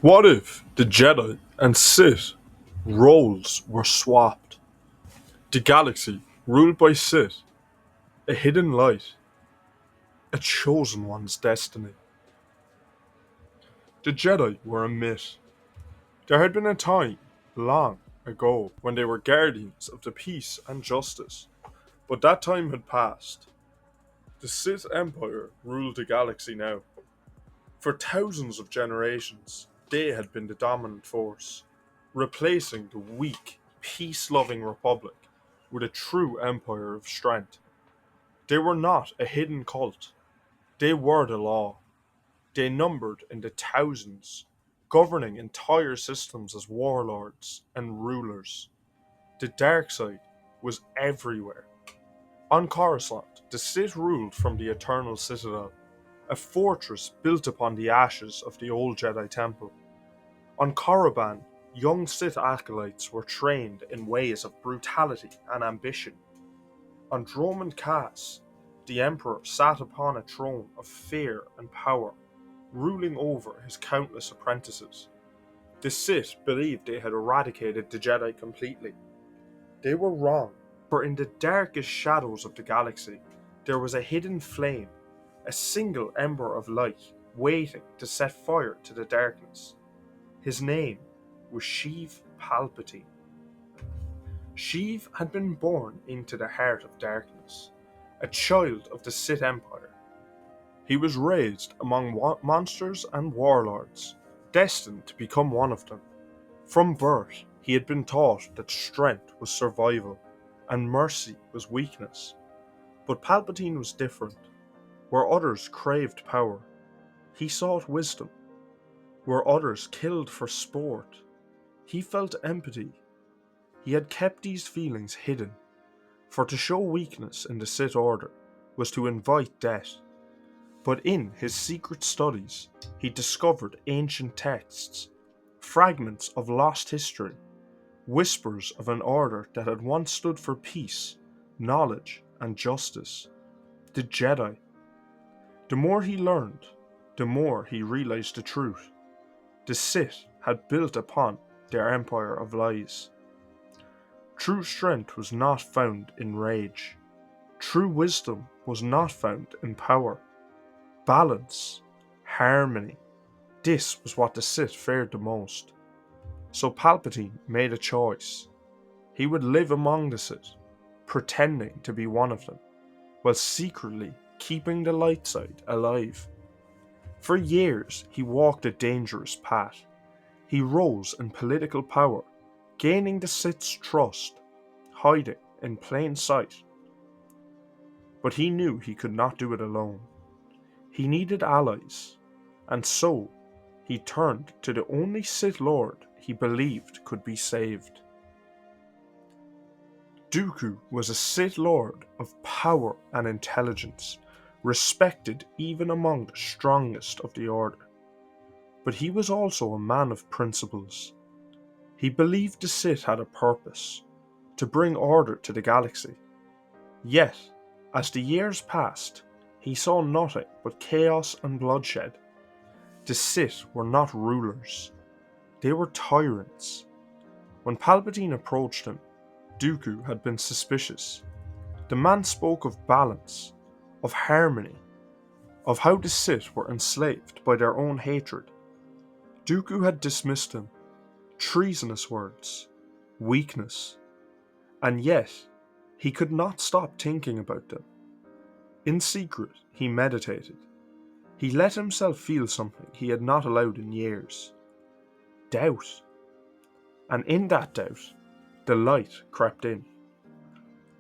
What if the Jedi and Sith roles were swapped? The galaxy ruled by Sith, a hidden light, a chosen one's destiny. The Jedi were a myth. There had been a time, long ago, when they were guardians of the peace and justice, but that time had passed. The Sith Empire ruled the galaxy now. For thousands of generations, they had been the dominant force, replacing the weak, peace loving Republic with a true empire of strength. They were not a hidden cult, they were the law. They numbered in the thousands, governing entire systems as warlords and rulers. The dark side was everywhere. On Coruscant, the Sith ruled from the Eternal Citadel, a fortress built upon the ashes of the old Jedi Temple. On Korriban, young Sith acolytes were trained in ways of brutality and ambition. On Dromund Kaas, the Emperor sat upon a throne of fear and power, ruling over his countless apprentices. The Sith believed they had eradicated the Jedi completely. They were wrong, for in the darkest shadows of the galaxy, there was a hidden flame, a single ember of light, waiting to set fire to the darkness. His name was Sheev Palpatine. Sheev had been born into the heart of darkness, a child of the Sith Empire. He was raised among monsters and warlords, destined to become one of them. From birth, he had been taught that strength was survival and mercy was weakness. But Palpatine was different. Where others craved power, he sought wisdom. Where others killed for sport, he felt empathy. He had kept these feelings hidden, for to show weakness in the Sith Order was to invite death. But in his secret studies, he discovered ancient texts, fragments of lost history, whispers of an order that had once stood for peace, knowledge, and justice. The Jedi. The more he learned, the more he realized the truth. The Sith had built upon their empire of lies. True strength was not found in rage. True wisdom was not found in power. Balance, harmony, this was what the Sith feared the most. So Palpatine made a choice. He would live among the Sith, pretending to be one of them, while secretly keeping the light side alive. For years, he walked a dangerous path. He rose in political power, gaining the Sith's trust, hiding in plain sight. But he knew he could not do it alone. He needed allies, and so he turned to the only Sith Lord he believed could be saved. Dooku was a Sith Lord of power and intelligence, respected even among the strongest of the Order. But he was also a man of principles. He believed the Sith had a purpose, to bring order to the galaxy. Yet, as the years passed, he saw nothing but chaos and bloodshed. The Sith were not rulers, they were tyrants. When Palpatine approached him, Dooku had been suspicious. The man spoke of balance, of harmony, of how the Sith were enslaved by their own hatred. Dooku had dismissed him. Treasonous words, weakness, and yet he could not stop thinking about them. In secret, he meditated. He let himself feel something he had not allowed in years. Doubt. And in that doubt, the light crept in.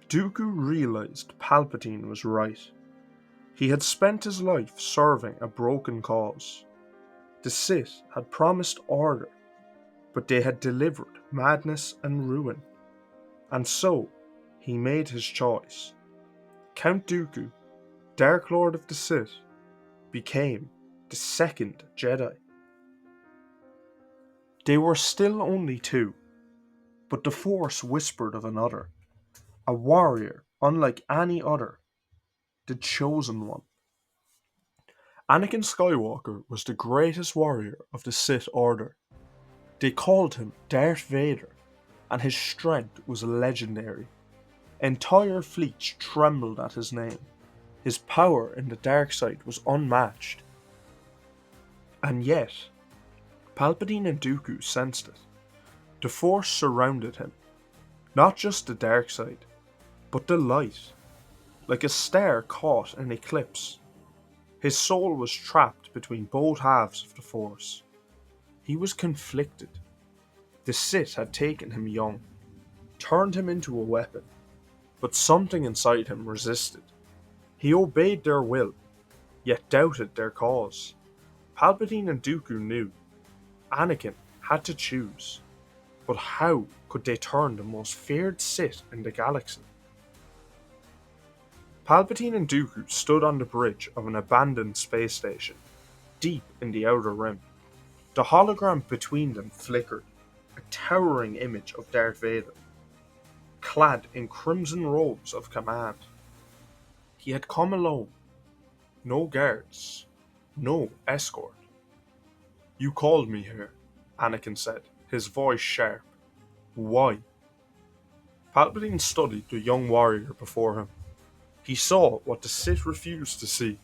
Dooku realized Palpatine was right. He had spent his life serving a broken cause. The Sith had promised order, but they had delivered madness and ruin. And so, he made his choice. Count Dooku, Dark Lord of the Sith, became the second Jedi. They were still only two, but the Force whispered of another, a warrior unlike any other, the chosen one. Anakin Skywalker was the greatest warrior of the Sith Order. They called him Darth Vader, and his strength was legendary. Entire fleets trembled at his name. His power in the dark side was unmatched. And yet, Palpatine and Dooku sensed it. The Force surrounded him. Not just the dark side, but the light. Like a star caught in eclipse. His soul was trapped between both halves of the Force. He was conflicted. The Sith had taken him young, turned him into a weapon, but something inside him resisted. He obeyed their will, yet doubted their cause. Palpatine and Dooku knew. Anakin had to choose. But how could they turn the most feared Sith in the galaxy? Palpatine and Dooku stood on the bridge of an abandoned space station, deep in the Outer Rim. The hologram between them flickered, a towering image of Darth Vader, clad in crimson robes of command. He had come alone. No guards, no escort. "You called me here," Anakin said, his voice sharp. "Why?" Palpatine studied the young warrior before him. He saw what the Sith refused to see,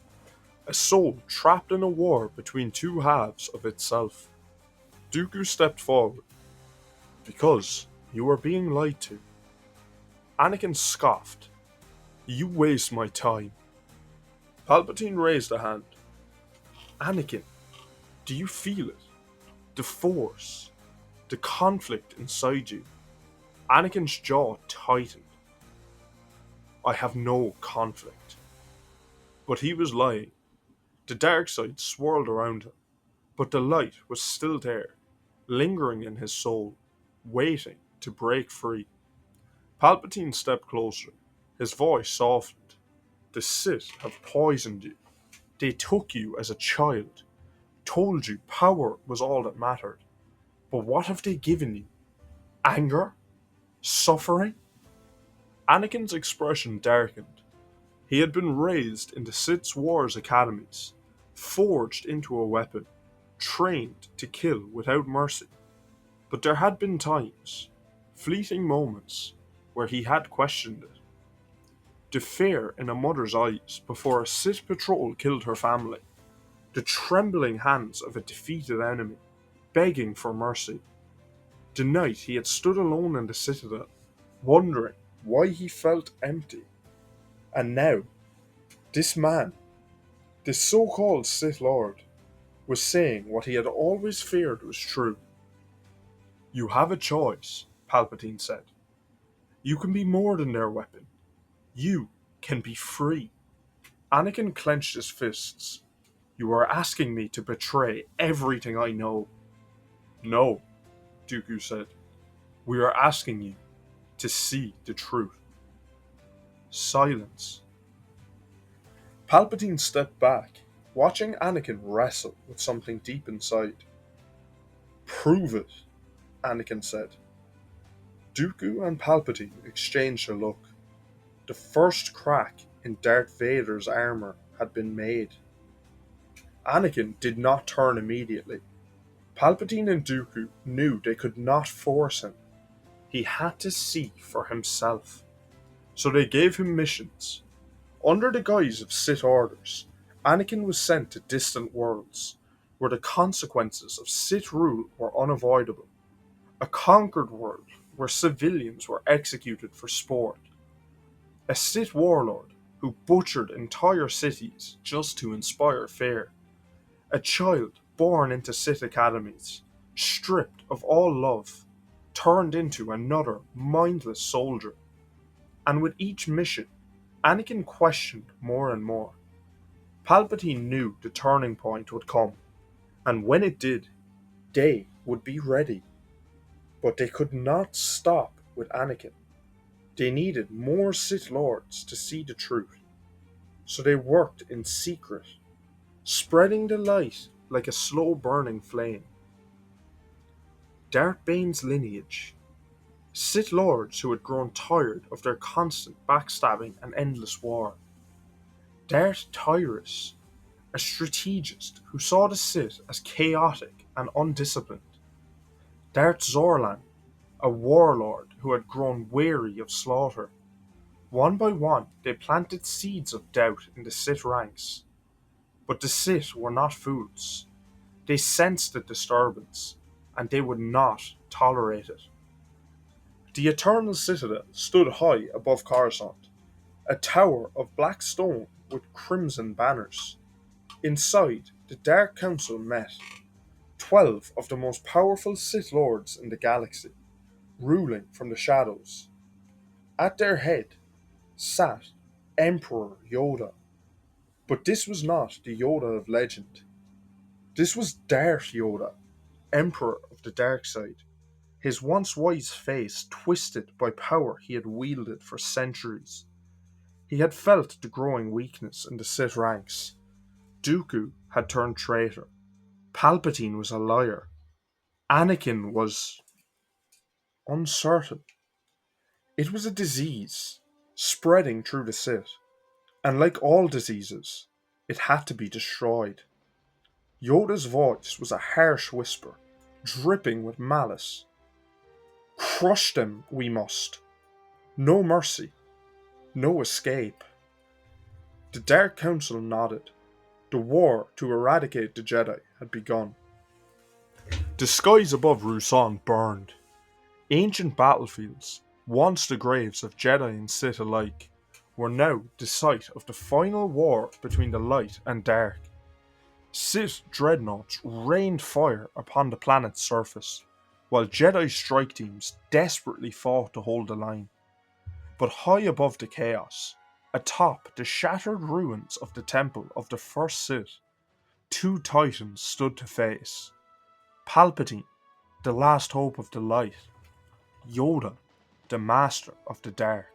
a soul trapped in a war between two halves of itself. Dooku stepped forward. "Because you are being lied to." Anakin scoffed. "You waste my time." Palpatine raised a hand. "Anakin, do you feel it? The Force, the conflict inside you." Anakin's jaw tightened. "I have no conflict." But he was lying. The dark side swirled around him, but the light was still there, lingering in his soul, waiting to break free. Palpatine stepped closer, his voice softened. "The Sith have poisoned you. They took you as a child, told you power was all that mattered. But what have they given you? Anger? Suffering?" Anakin's expression darkened. He had been raised in the Sith's Wars academies, forged into a weapon, trained to kill without mercy. But there had been times, fleeting moments, where he had questioned it. The fear in a mother's eyes before a Sith patrol killed her family. The trembling hands of a defeated enemy, begging for mercy. The night he had stood alone in the Citadel, wondering why he felt empty. And now, this man, this so-called Sith Lord, was saying what he had always feared was true. "You have a choice," Palpatine said. "You can be more than their weapon. You can be free." Anakin clenched his fists. "You are asking me to betray everything I know." "No," Dooku said. "We are asking you to see the truth." Silence. Palpatine stepped back, watching Anakin wrestle with something deep inside. "Prove it," Anakin said. Dooku and Palpatine exchanged a look. The first crack in Darth Vader's armor had been made. Anakin did not turn immediately. Palpatine and Dooku knew they could not force him. He had to see for himself. So they gave him missions. Under the guise of Sith orders, Anakin was sent to distant worlds, where the consequences of Sith rule were unavoidable. A conquered world where civilians were executed for sport. A Sith warlord who butchered entire cities just to inspire fear. A child born into Sith academies, stripped of all love, turned into another mindless soldier. And with each mission, Anakin questioned more and more. Palpatine knew the turning point would come, and when it did, they would be ready. But they could not stop with Anakin. They needed more Sith Lords to see the truth. So they worked in secret, spreading the light like a slow-burning flame. Darth Bane's lineage, Sith Lords who had grown tired of their constant backstabbing and endless war. Darth Tyrus, a strategist who saw the Sith as chaotic and undisciplined. Darth Zorlan, a warlord who had grown weary of slaughter. One by one, they planted seeds of doubt in the Sith ranks. But the Sith were not fools. They sensed the disturbance, and they would not tolerate it. The Eternal Citadel stood high above Coruscant, a tower of black stone with crimson banners. Inside, the Dark Council met, 12 of the most powerful Sith Lords in the galaxy, ruling from the shadows. At their head sat Emperor Yoda. But this was not the Yoda of legend. This was Darth Yoda, Emperor of the Dark Side, his once wise face twisted by power he had wielded for centuries. He had felt the growing weakness in the Sith ranks. Dooku had turned traitor. Palpatine was a liar. Anakin was uncertain. It was a disease, spreading through the Sith, and like all diseases, it had to be destroyed. Yoda's voice was a harsh whisper, dripping with malice. Crush them, we must. No mercy. No escape. The Dark Council nodded. The war to eradicate the Jedi had begun. The skies above Ruusan burned. Ancient battlefields, once the graves of Jedi and Sith alike, were now the site of the final war between the light and dark. Sith dreadnoughts rained fire upon the planet's surface, while Jedi strike teams desperately fought to hold the line. But high above the chaos, atop the shattered ruins of the temple of the first Sith, two titans stood to face. Palpatine, the last hope of the light. Yoda, the master of the dark.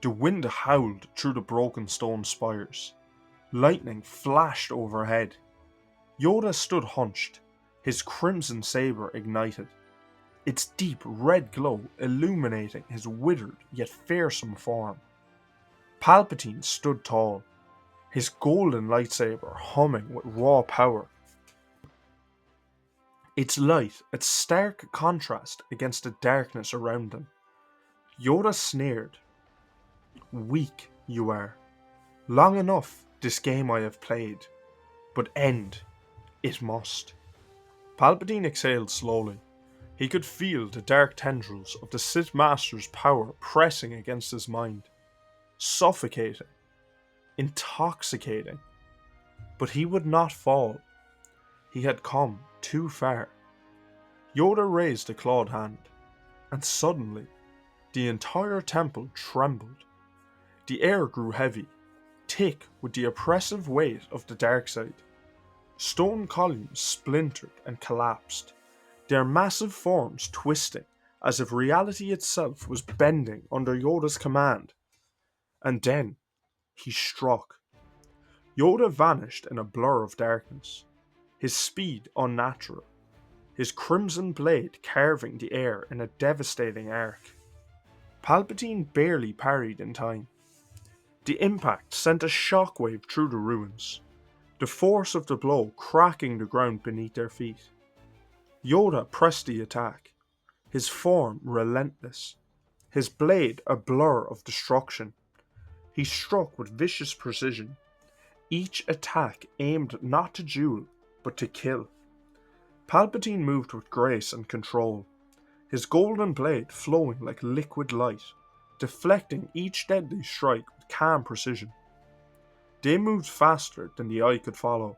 The wind howled through the broken stone spires. Lightning flashed overhead. Yoda stood hunched, his crimson saber ignited, its deep red glow illuminating his withered yet fearsome form. Palpatine stood tall, his golden lightsaber humming with raw power, its light a stark contrast against the darkness around them. Yoda sneered. Weak you are. Long enough this game I have played, but end it must. Palpatine exhaled slowly. He could feel the dark tendrils of the Sith Master's power pressing against his mind. Suffocating. Intoxicating. But he would not fall. He had come too far. Yoda raised a clawed hand, and suddenly, the entire temple trembled. The air grew heavy, thick with the oppressive weight of the dark side. Stone columns splintered and collapsed, their massive forms twisting as if reality itself was bending under Yoda's command. And then, he struck. Yoda vanished in a blur of darkness, his speed unnatural, his crimson blade carving the air in a devastating arc. Palpatine barely parried in time. The impact sent a shockwave through the ruins, the force of the blow cracking the ground beneath their feet. Yoda pressed the attack, his form relentless, his blade a blur of destruction. He struck with vicious precision, each attack aimed not to duel, but to kill. Palpatine moved with grace and control, his golden blade flowing like liquid light, deflecting each deadly strike with calm precision. They moved faster than the eye could follow.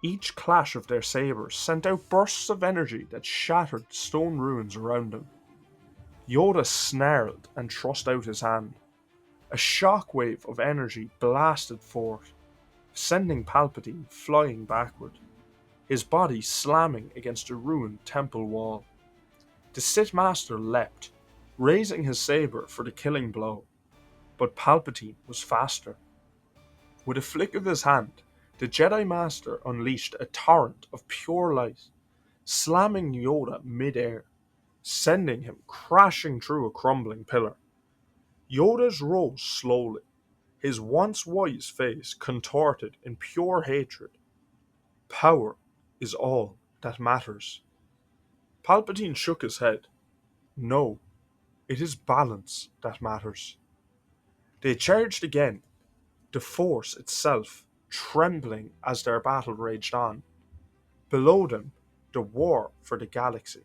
Each clash of their sabers sent out bursts of energy that shattered stone ruins around them. Yoda snarled and thrust out his hand. A shockwave of energy blasted forth, sending Palpatine flying backward, his body slamming against a ruined temple wall. The Sith Master leapt, raising his saber for the killing blow, but Palpatine was faster. With a flick of his hand, the Jedi Master unleashed a torrent of pure light, slamming Yoda mid-air, sending him crashing through a crumbling pillar. Yoda rose slowly, his once wise face contorted in pure hatred. Power is all that matters. Palpatine shook his head. No, it is balance that matters. They charged again, the Force itself trembling as their battle raged on. Below them, the war for the galaxy.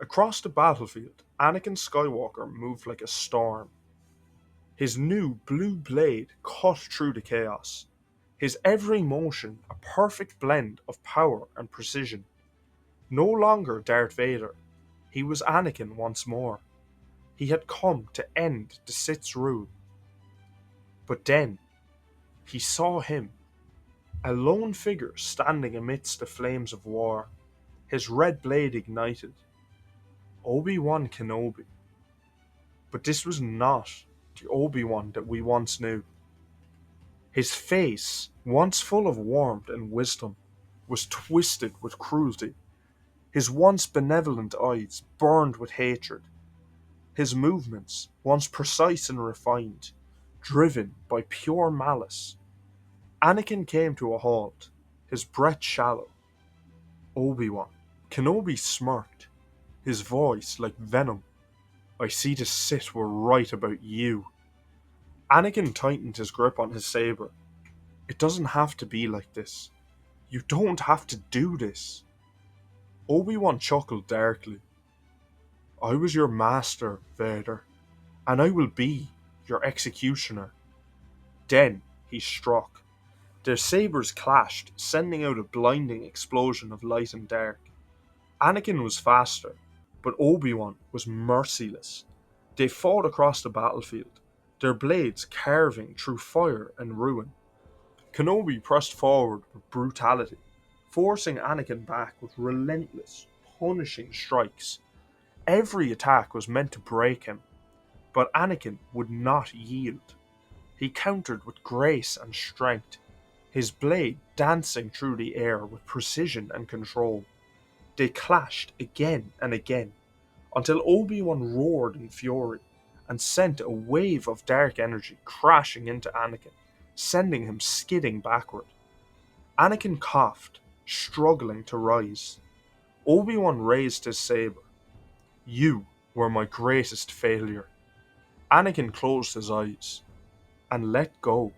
Across the battlefield, Anakin Skywalker moved like a storm. His new blue blade cut through the chaos, his every motion a perfect blend of power and precision. No longer Darth Vader, he was Anakin once more. He had come to end the Sith's rule. But then, he saw him, a lone figure standing amidst the flames of war, his red blade ignited. Obi-Wan Kenobi. But this was not the Obi-Wan that we once knew. His face, once full of warmth and wisdom, was twisted with cruelty. His once benevolent eyes burned with hatred. His movements, once precise and refined, driven by pure malice. Anakin came to a halt, his breath shallow. Obi-Wan. Kenobi smirked, his voice like venom. I see the Sith were right about you. Anakin tightened his grip on his saber. It doesn't have to be like this. You don't have to do this. Obi-Wan chuckled darkly. I was your master, Vader, and I will be your executioner. Then he struck. Their sabers clashed, sending out a blinding explosion of light and dark. Anakin was faster, but Obi-Wan was merciless. They fought across the battlefield, their blades carving through fire and ruin. Kenobi pressed forward with brutality, forcing Anakin back with relentless, punishing strikes. Every attack was meant to break him, but Anakin would not yield. He countered with grace and strength, his blade dancing through the air with precision and control. They clashed again and again, until Obi-Wan roared in fury and sent a wave of dark energy crashing into Anakin, sending him skidding backward. Anakin coughed, struggling to rise. Obi-Wan raised his saber. You were my greatest failure. Anakin closed his eyes and let go.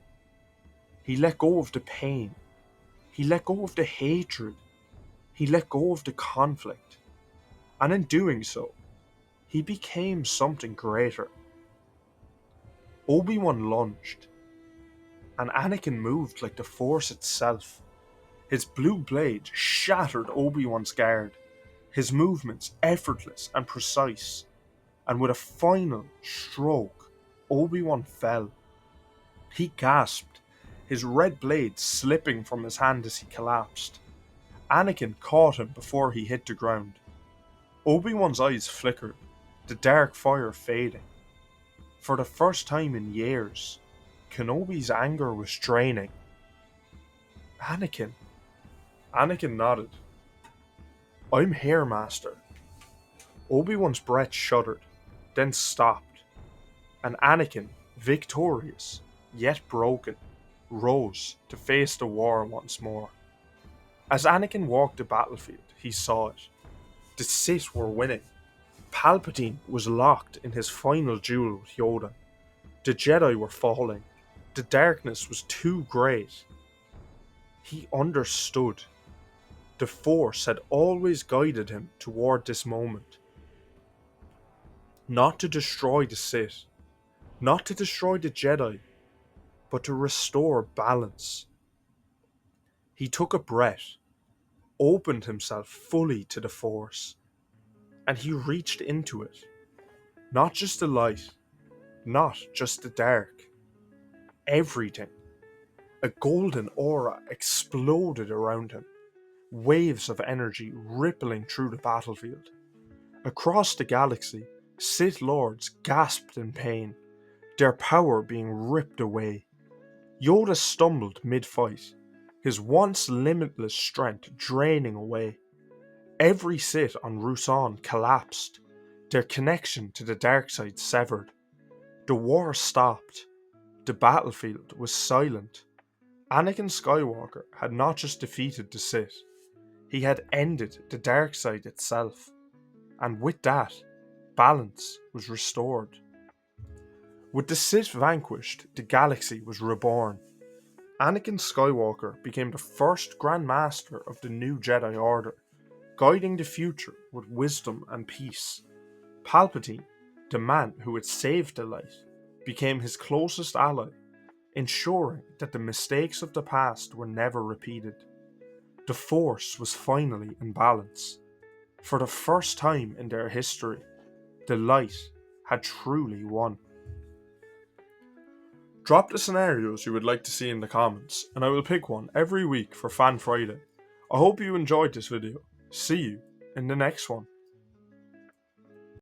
He let go of the pain. He let go of the hatred. He let go of the conflict. And in doing so, he became something greater. Obi-Wan lunged, and Anakin moved like the Force itself. His blue blade shattered Obi-Wan's guard, his movements effortless and precise, and with a final stroke, Obi-Wan fell. He gasped, his red blade slipping from his hand as he collapsed. Anakin caught him before he hit the ground. Obi-Wan's eyes flickered, the dark fire fading. For the first time in years, Kenobi's anger was draining. Anakin. Anakin nodded. I'm here, Master. Obi-Wan's breath shuddered, then stopped, and Anakin, victorious, yet broken, rose to face the war once more. As Anakin walked the battlefield, he saw it. The Sith were winning. Palpatine was locked in his final duel with Yoda. The Jedi were falling. The darkness was too great. He understood. The Force had always guided him toward this moment. Not to destroy the Sith, not to destroy the Jedi, but to restore balance. He took a breath, opened himself fully to the Force, and he reached into it. Not just the light, not just the dark. Everything. A golden aura exploded around him, waves of energy rippling through the battlefield. Across the galaxy, Sith Lords gasped in pain, their power being ripped away. Yoda stumbled mid-fight, his once limitless strength draining away. Every Sith on Ruusan collapsed, their connection to the dark side severed. The war stopped. The battlefield was silent. Anakin Skywalker had not just defeated the Sith, he had ended the dark side itself. And with that, balance was restored. With the Sith vanquished, the galaxy was reborn. Anakin Skywalker became the first Grand Master of the new Jedi Order, guiding the future with wisdom and peace. Palpatine, the man who had saved the light, became his closest ally, ensuring that the mistakes of the past were never repeated. The Force was finally in balance. For the first time in their history, the light had truly won. Drop the scenarios you would like to see in the comments, and I will pick one every week for Fan Friday. I hope you enjoyed this video. See you in the next one.